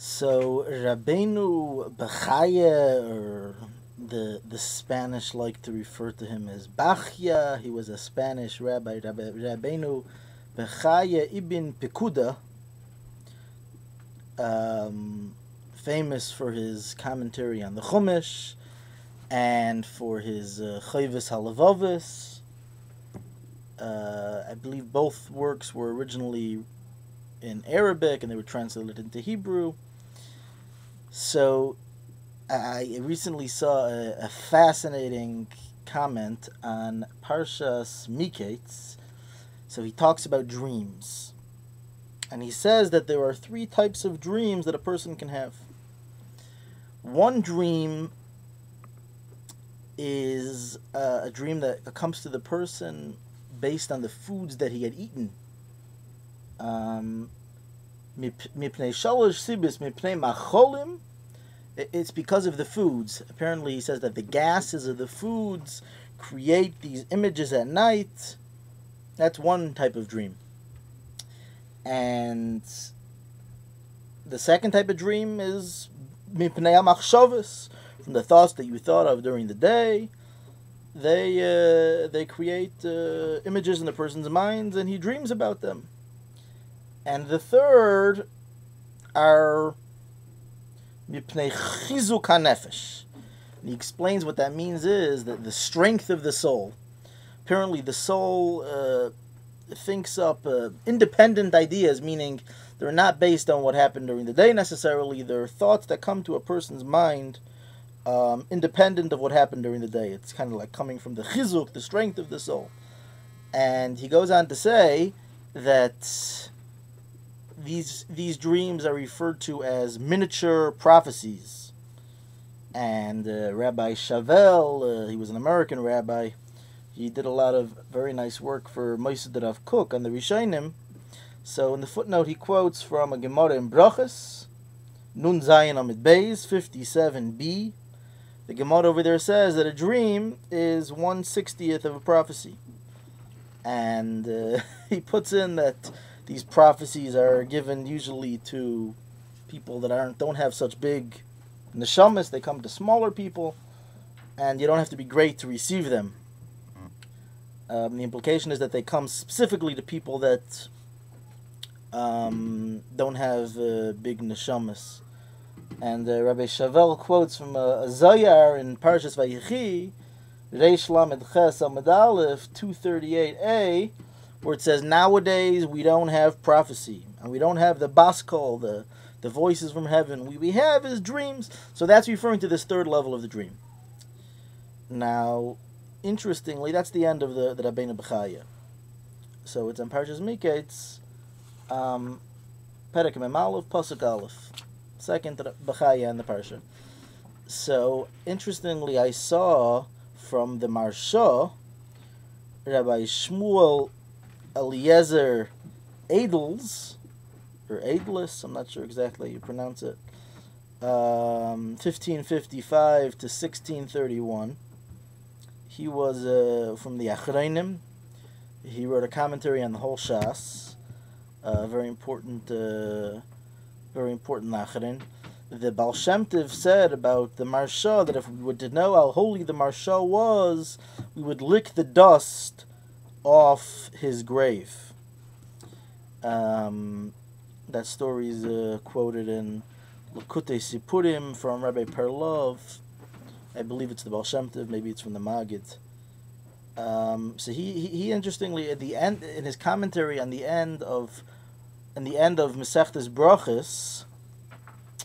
So Rabbeinu Bechaya, or the Spanish like to refer to him as Bechaya. He was a Spanish rabbi, Rabbeinu Bechaya ibn Pekuda, famous for his commentary on the Chumash and for his Chayvis Halavavis. I believe both works were originally in Arabic and they were translated into Hebrew. So I recently saw a fascinating comment on Parshas Miketz. So he talks about dreams. And he says that there are three types of dreams that a person can have. One dream is a dream that comes to the person based on the foods that he had eaten. It's because of the foods. Apparently he says that the gases of the foods create these images at night. That's one type of dream. And the second type of dream is from the thoughts that you thought of during the day. They create images in the person's minds, and he dreams about them. And the third are mipnei chizuk hanefesh. And he explains what that means is that the strength of the soul. Apparently, the soul thinks up independent ideas, meaning they're not based on what happened during the day necessarily. They're thoughts that come to a person's mind independent of what happened during the day. It's kind of like coming from the chizuk, the strength of the soul. And he goes on to say that these dreams are referred to as miniature prophecies. And Rabbi Shavel, he was an American rabbi. He did a lot of very nice work for Moised Rav Kook on the Rishonim. So in the footnote he quotes from a Gemara in Brachas, Nun Zayin Amid Beis, 57b. The Gemara over there says that a dream is 1/60th of a prophecy. And he puts in that these prophecies are given usually to people that don't have such big neshamas. They come to smaller people, and you don't have to be great to receive them. The implication is that they come specifically to people that don't have big neshamas. And Rabbi Shavel quotes from a Zayar in Parshas Vayechi, Reish Lamed Ches Amud Aleph 238a, where it says, nowadays we don't have prophecy, and we don't have the baskol, the voices from heaven. We have is dreams. So that's referring to this third level of the dream. Now, interestingly, that's the end of the Rabbeinu Bechaya. So it's on Parshas Miketz, Perek Mem Aleph, Pasuk Aleph, second Bechaya in the Parsha. So, interestingly, I saw from the Mahrasha, Rabbi Shmuel Eliezer Adels, or Adlis, I'm not sure exactly how you pronounce it, 1555 to 1631. He was from the Achreinim. He wrote a commentary on the whole Shas. Very important Achrein. The Baal Shem Tov said about the Mahrasha that if we were to know how holy the Mahrasha was, we would lick the dust off his grave. That story is quoted in Likutei Sipurim from Rabbi Perlov. I believe it's the Baal Shem Tov, maybe it's from the Maggid. So he interestingly at the end, in his commentary on the end of Masechtas Brachos,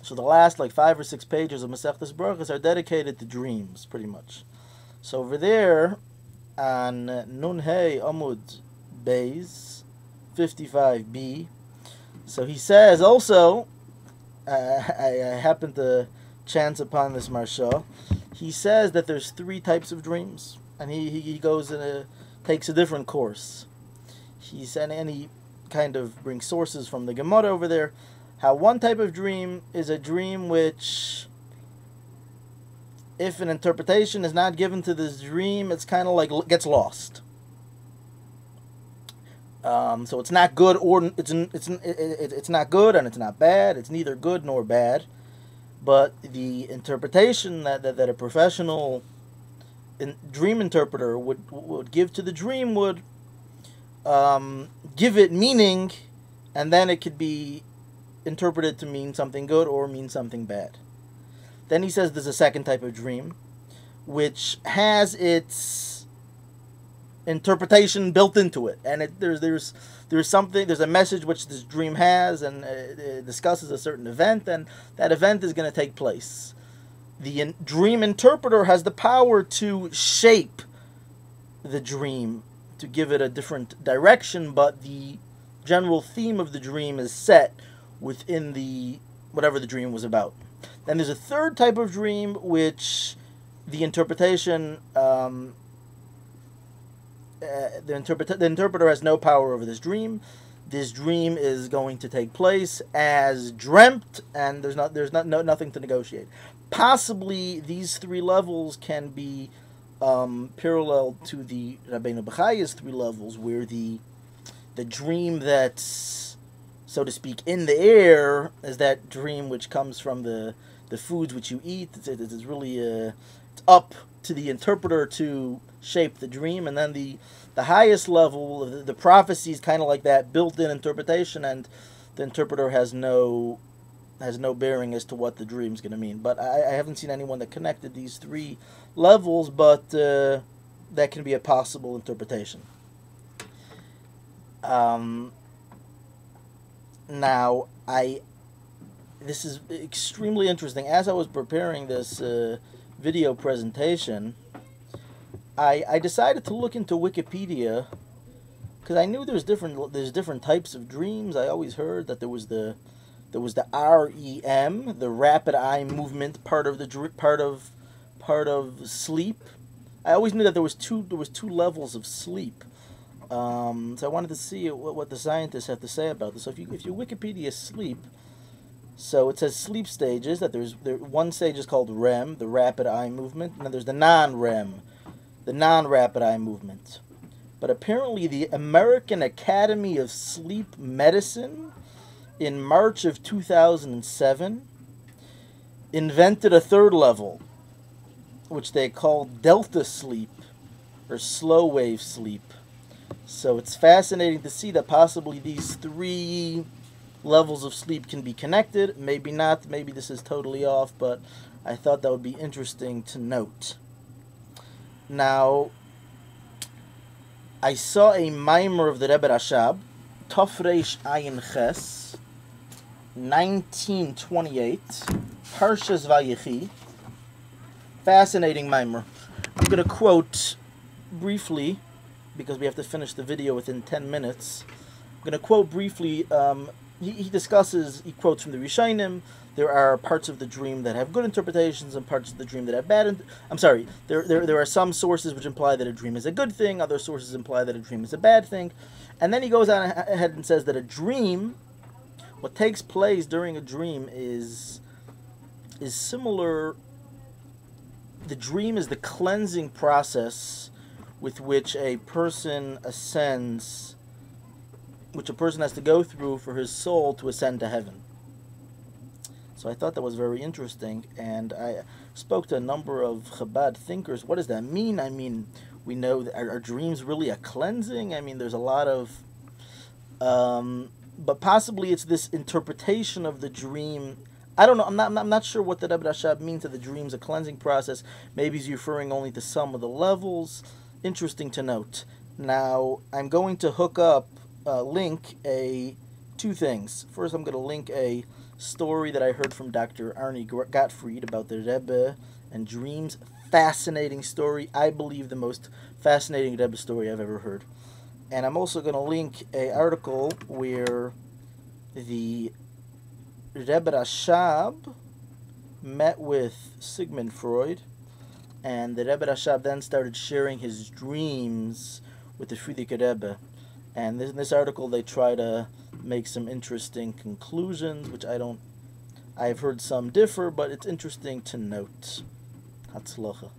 so the last 5 or 6 pages of Masechtas Brachos are dedicated to dreams, pretty much. So over there on Nun Hey Amud Beis 55b, so he says also, I happened to chance upon this Mahrasha. He says that there's 3 types of dreams, and he goes and takes a different course. He kind of brings sources from the Gemara over there. How one type of dream is a dream which, if an interpretation is not given to this dream, it's kind of like gets lost. So it's not good, or it's not good and it's not bad. It's neither good nor bad. But the interpretation that a professional dream interpreter would give to the dream would give it meaning, and then it could be interpreted to mean something good or mean something bad. Then he says there's a second type of dream, which has its interpretation built into it, and there's a message which this dream has, and it discusses a certain event, and that event is going to take place. The dream interpreter has the power to shape the dream, to give it a different direction, but the general theme of the dream is set within whatever the dream was about. Then there's a third type of dream which the interpretation, the interpreter has no power over this dream. This dream is going to take place as dreamt, and there's nothing to negotiate. Possibly these three levels can be parallel to the Rabbeinu Bechaya's three levels, where the dream that's, so to speak, in the air is that dream which comes from the foods which you eat. It's really it's up to the interpreter to shape the dream, and then the highest level, the prophecy, is kind of like that built-in interpretation, and the interpreter has no bearing as to what the dream's going to mean. But I haven't seen anyone that connected these three levels, but that can be a possible interpretation. Now, this is extremely interesting. As I was preparing this video presentation, I decided to look into Wikipedia, because I knew there's different types of dreams. I always heard that there was the REM, the rapid eye movement part of sleep. I always knew that there was two levels of sleep. So I wanted to see what the scientists have to say about this. So if you Wikipedia sleep, so it says sleep stages, that one stage is called REM, the rapid eye movement, and then there's the non-REM, the non-rapid eye movement. But apparently the American Academy of Sleep Medicine, in March of 2007, invented a third level, which they call delta sleep, or slow wave sleep. So it's fascinating to see that possibly these three levels of sleep can be connected. Maybe not, maybe this is totally off, but I thought that would be interesting to note. Now, I saw a mimer of the Rebbe Rashab, Tofreish Ayin Ches, 1928, Parshas Vayechi. Fascinating mimer. I'm going to quote briefly, because we have to finish the video within 10 minutes. I'm going to quote briefly. He quotes from the Rishonim. There are parts of the dream that have good interpretations and parts of the dream that have bad. There are some sources which imply that a dream is a good thing. Other sources imply that a dream is a bad thing. And then he goes on ahead and says that a dream, what takes place during a dream is similar. The dream is the cleansing process with which a person ascends, which a person has to go through for his soul to ascend to heaven. So I thought that was very interesting, and I spoke to a number of Chabad thinkers. What does that mean? I mean, we know that are dreams really a cleansing? I mean, there's a lot of, but possibly it's this interpretation of the dream. I don't know. I'm not sure what the Rebbe Rashab means that the dream's a cleansing process. Maybe he's referring only to some of the levels. Interesting to note. Now, I'm going to hook up, link two things. First, I'm going to link a story that I heard from Dr. Arnie Gottfried about the Rebbe and dreams. Fascinating story. I believe the most fascinating Rebbe story I've ever heard. And I'm also going to link an article where the Rebbe Rashab met with Sigmund Freud, and the Rebbe Rashab then started sharing his dreams with the Frierdiker Rebbe. And in this article, they try to make some interesting conclusions, which I've heard some differ, but it's interesting to note. Hatzlacha.